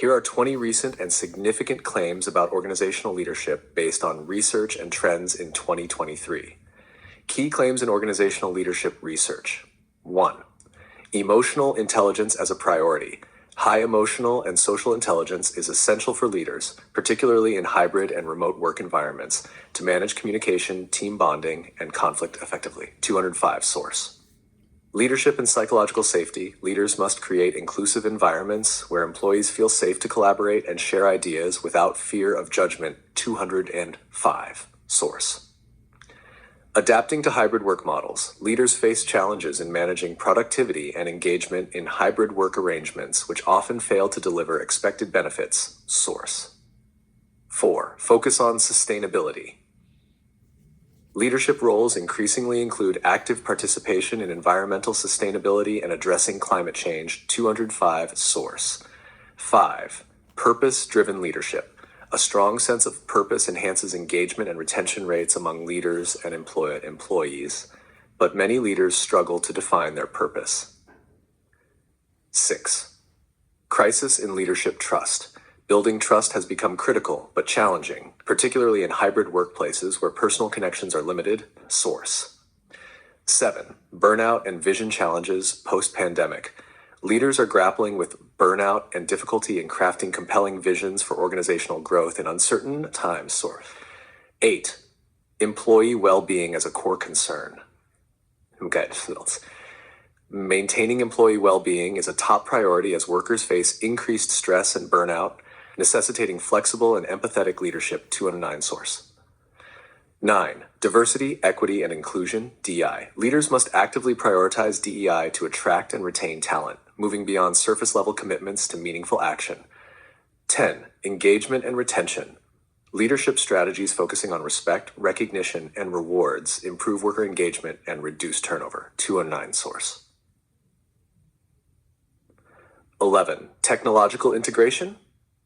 Here are 20 recent and significant claims about organizational leadership based on research and trends in 2023. Key claims in organizational leadership research. 1. Emotional intelligence as a priority. High emotional and social intelligence is essential for leaders, particularly in hybrid and remote work environments, to manage communication, team bonding, and conflict effectively. 205 source. Leadership and psychological safety. Leaders must create inclusive environments where employees feel safe to collaborate and share ideas without fear of judgment. 205 source. Adapting to hybrid work models. Leaders face challenges in managing productivity and engagement in hybrid work arrangements, which often fail to deliver expected benefits. Source. 4. Focus on sustainability. Leadership roles increasingly include active participation in environmental sustainability and addressing climate change. 205 source. 5. Purpose-driven leadership. A strong sense of purpose enhances engagement and retention rates among leaders and employees, but many leaders struggle to define their purpose. 6. Crisis in leadership trust. Building trust has become critical but challenging, particularly in hybrid workplaces where personal connections are limited. Source. 7. Burnout and vision challenges post-pandemic. Leaders are grappling with burnout and difficulty in crafting compelling visions for organizational growth in uncertain times. Source. 8. Employee well-being as a core concern. Okay, maintaining employee well-being is a top priority as workers face increased stress and burnout, necessitating flexible and empathetic leadership. 209 source. 9. Diversity, equity, and inclusion, DEI. Leaders must actively prioritize DEI to attract and retain talent, moving beyond surface-level commitments to meaningful action. 10. Engagement and retention. Leadership strategies focusing on respect, recognition, and rewards improve worker engagement and reduce turnover. 209 source. 11. Technological integration.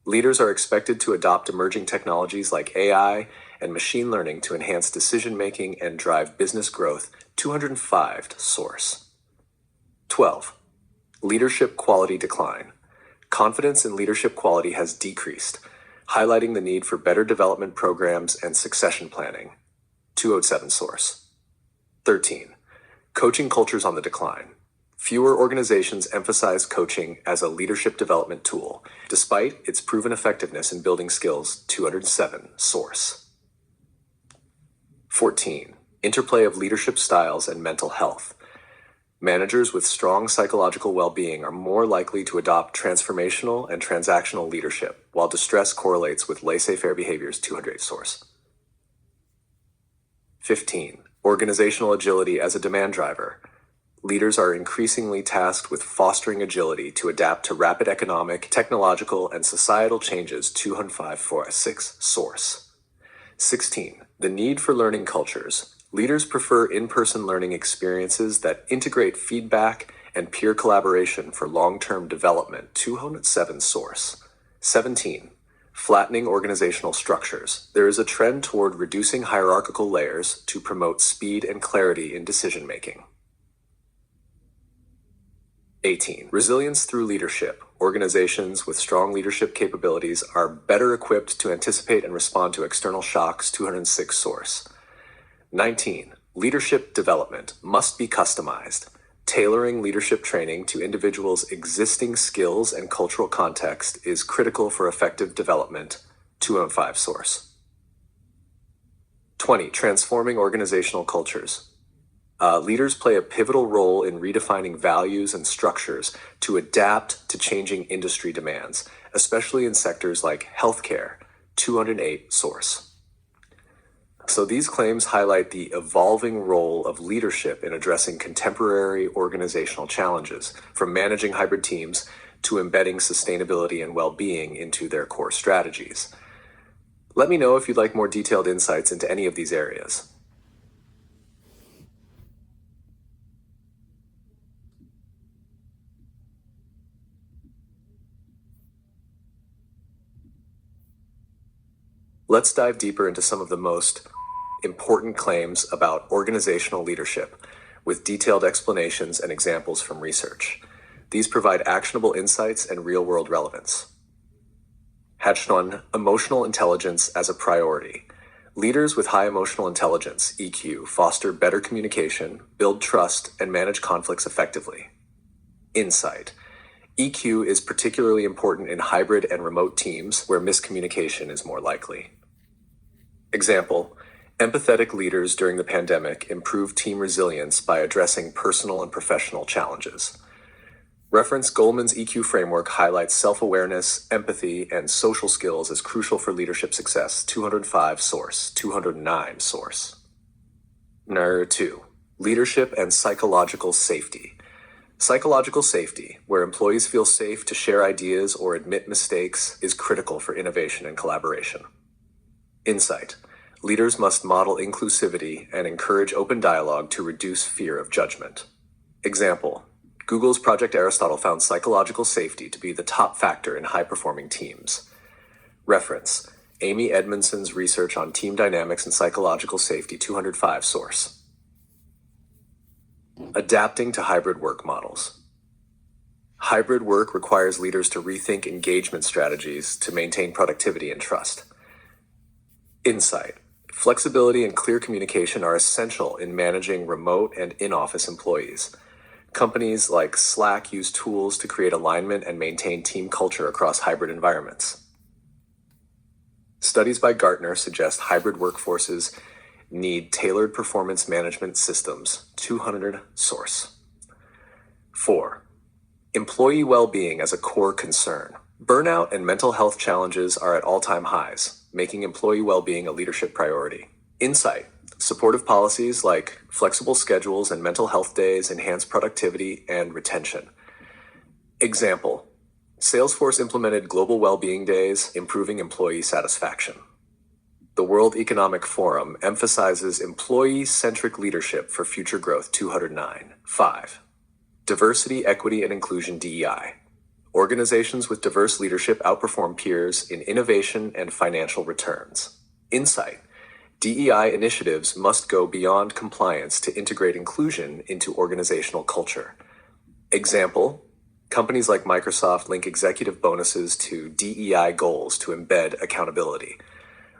Leaders are expected to adopt emerging technologies like AI and machine learning to enhance decision-making and drive business growth. 205 source. 12. Leadership quality decline. Confidence in leadership quality has decreased, highlighting the need for better development programs and succession planning. 207 source. 13. Coaching cultures on the decline. Fewer organizations emphasize coaching as a leadership development tool, despite its proven effectiveness in building skills. 207 source. 14. Interplay of leadership styles and mental health. Managers with strong psychological well-being are more likely to adopt transformational and transactional leadership, while distress correlates with laissez-faire behaviors. 208 source. 15. Organizational agility as a demand driver. Leaders are increasingly tasked with fostering agility to adapt to rapid economic, technological, and societal changes. 205.46 source. 16. The need for learning cultures. Leaders prefer in-person learning experiences that integrate feedback and peer collaboration for long-term development. 207 source. 17. Flattening organizational structures. There is a trend toward reducing hierarchical layers to promote speed and clarity in decision-making. 18. Resilience through leadership. Organizations with strong leadership capabilities are better equipped to anticipate and respond to external shocks. 206 source. 19. Leadership development must be customized. Tailoring leadership training to individuals' existing skills and cultural context is critical for effective development. 205 source. 20. Transforming organizational cultures. Leaders play a pivotal role in redefining values and structures to adapt to changing industry demands, especially in sectors like healthcare. 208 source. So these claims highlight the evolving role of leadership in addressing contemporary organizational challenges, from managing hybrid teams to embedding sustainability and well-being into their core strategies. Let me know if you'd like more detailed insights into any of these areas. Let's dive deeper into some of the most important claims about organizational leadership, with detailed explanations and examples from research. These provide actionable insights and real-world relevance. Hatched on emotional intelligence as a priority. Leaders with high emotional intelligence, EQ, foster better communication, build trust, and manage conflicts effectively. Insight. EQ is particularly important in hybrid and remote teams where miscommunication is more likely. Example, empathetic leaders during the pandemic improved team resilience by addressing personal and professional challenges. Reference Goleman's EQ framework highlights self-awareness, empathy, and social skills as crucial for leadership success. 205 source, 209 source. Number 2. Leadership and psychological safety. Psychological safety, where employees feel safe to share ideas or admit mistakes, is critical for innovation and collaboration. Insight. Leaders must model inclusivity and encourage open dialogue to reduce fear of judgment. Example, Google's Project Aristotle found psychological safety to be the top factor in high-performing teams. Reference, Amy Edmondson's research on team dynamics and psychological safety, 205 source. Adapting to hybrid work models. Hybrid work requires leaders to rethink engagement strategies to maintain productivity and trust. Insight. Flexibility and clear communication are essential in managing remote and in-office employees. Companies like Slack use tools to create alignment and maintain team culture across hybrid environments. Studies by Gartner suggest hybrid workforces need tailored performance management systems. 200 source. 4. Employee well-being as a core concern. Burnout and mental health challenges are at all-time highs, making employee well-being a leadership priority. Insight. Supportive policies like flexible schedules and mental health days enhance productivity and retention. Example, Salesforce implemented global well-being days, improving employee satisfaction. The World Economic Forum emphasizes employee-centric leadership for future growth. 209. 5. Diversity, equity, and inclusion (DEI). Organizations with diverse leadership outperform peers in innovation and financial returns. Insight. DEI initiatives must go beyond compliance to integrate inclusion into organizational culture. Example, companies like Microsoft link executive bonuses to DEI goals to embed accountability.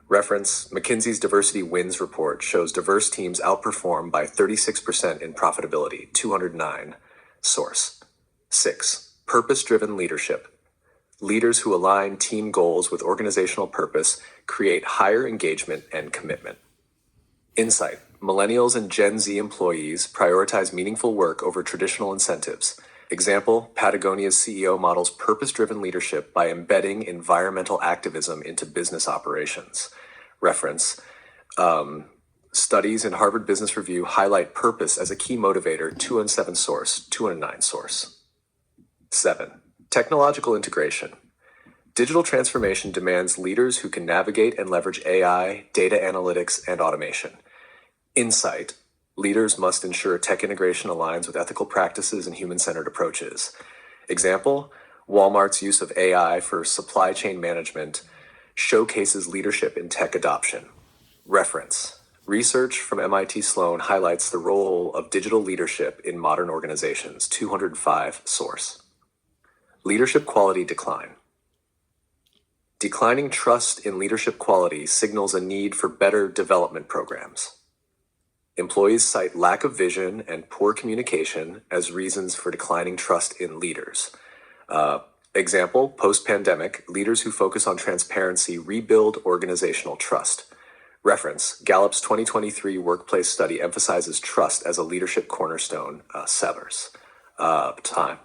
Reference, McKinsey's Diversity Wins report shows diverse teams outperform by 36% in profitability. 209. Source. 6. Purpose-driven leadership. Leaders who align team goals with organizational purpose create higher engagement and commitment. Insight. Millennials and Gen Z employees prioritize meaningful work over traditional incentives. Example, Patagonia's CEO models purpose-driven leadership by embedding environmental activism into business operations. Reference, studies in Harvard Business Review highlight purpose as a key motivator. 207 source, 209 source. 7. Technological integration. Digital transformation demands leaders who can navigate and leverage AI, data analytics, and automation. Insight. Leaders must ensure tech integration aligns with ethical practices and human-centered approaches. Example, Walmart's use of AI for supply chain management showcases leadership in tech adoption. Reference, research from MIT Sloan highlights the role of digital leadership in modern organizations. 205 source. Leadership quality decline. Declining trust in leadership quality signals a need for better development programs. Employees cite lack of vision and poor communication as reasons for declining trust in leaders. Example, post-pandemic, leaders who focus on transparency rebuild organizational trust. Reference, Gallup's 2023 workplace study emphasizes trust as a leadership cornerstone. Sellers. Time.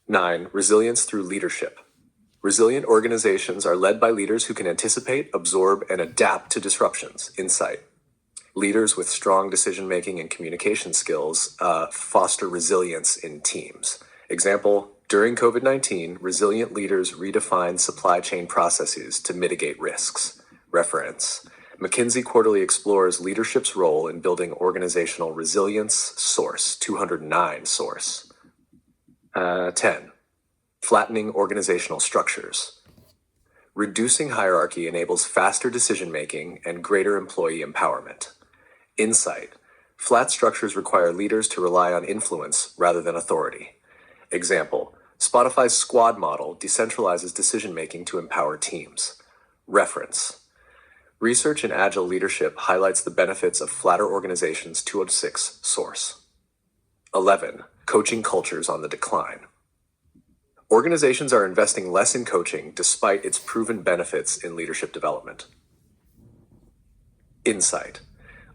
9. Resilience through leadership. Resilient organizations are led by leaders who can anticipate, absorb, and adapt to disruptions. Insight. Leaders with strong decision-making and communication skills foster resilience in teams. Example, during COVID-19, resilient leaders redefined supply chain processes to mitigate risks. Reference, McKinsey quarterly explores leadership's role in building organizational resilience. Source, 209 source. 10. Flattening organizational structures. Reducing hierarchy enables faster decision-making and greater employee empowerment. Insight. Flat structures require leaders to rely on influence rather than authority. Example, Spotify's squad model decentralizes decision-making to empower teams. Reference. Research in Agile Leadership highlights the benefits of flatter organizations 206 source. 11. Coaching cultures on the decline. Organizations are investing less in coaching despite its proven benefits in leadership development. Insight.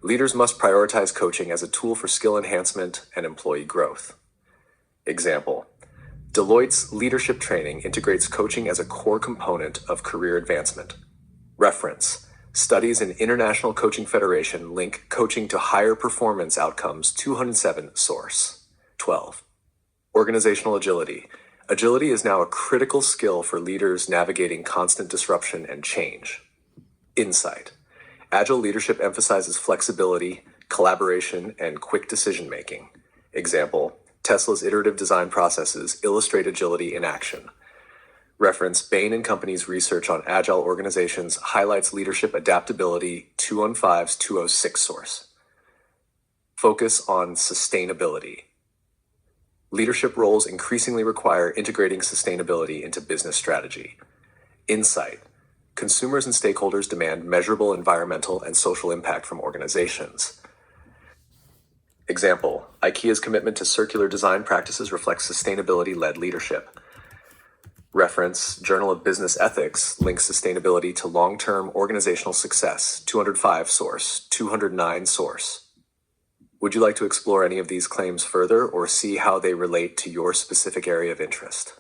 Leaders must prioritize coaching as a tool for skill enhancement and employee growth. Example. Deloitte's leadership training integrates coaching as a core component of career advancement. Reference. Studies in International Coaching Federation link coaching to higher performance outcomes 207 source. 12. Organizational agility. Agility is now a critical skill for leaders navigating constant disruption and change. Insight. Agile leadership emphasizes flexibility, collaboration, and quick decision-making. Example, Tesla's iterative design processes illustrate agility in action. Reference Bain & Company's research on agile organizations highlights leadership adaptability 215's 206 source. Focus on sustainability. Leadership roles increasingly require integrating sustainability into business strategy. Insight. Consumers and stakeholders demand measurable environmental and social impact from organizations. Example, IKEA's commitment to circular design practices reflects sustainability-led leadership. Reference, Journal of Business Ethics links sustainability to long-term organizational success, 205 source, 209 source. Would you like to explore any of these claims further or see how they relate to your specific area of interest?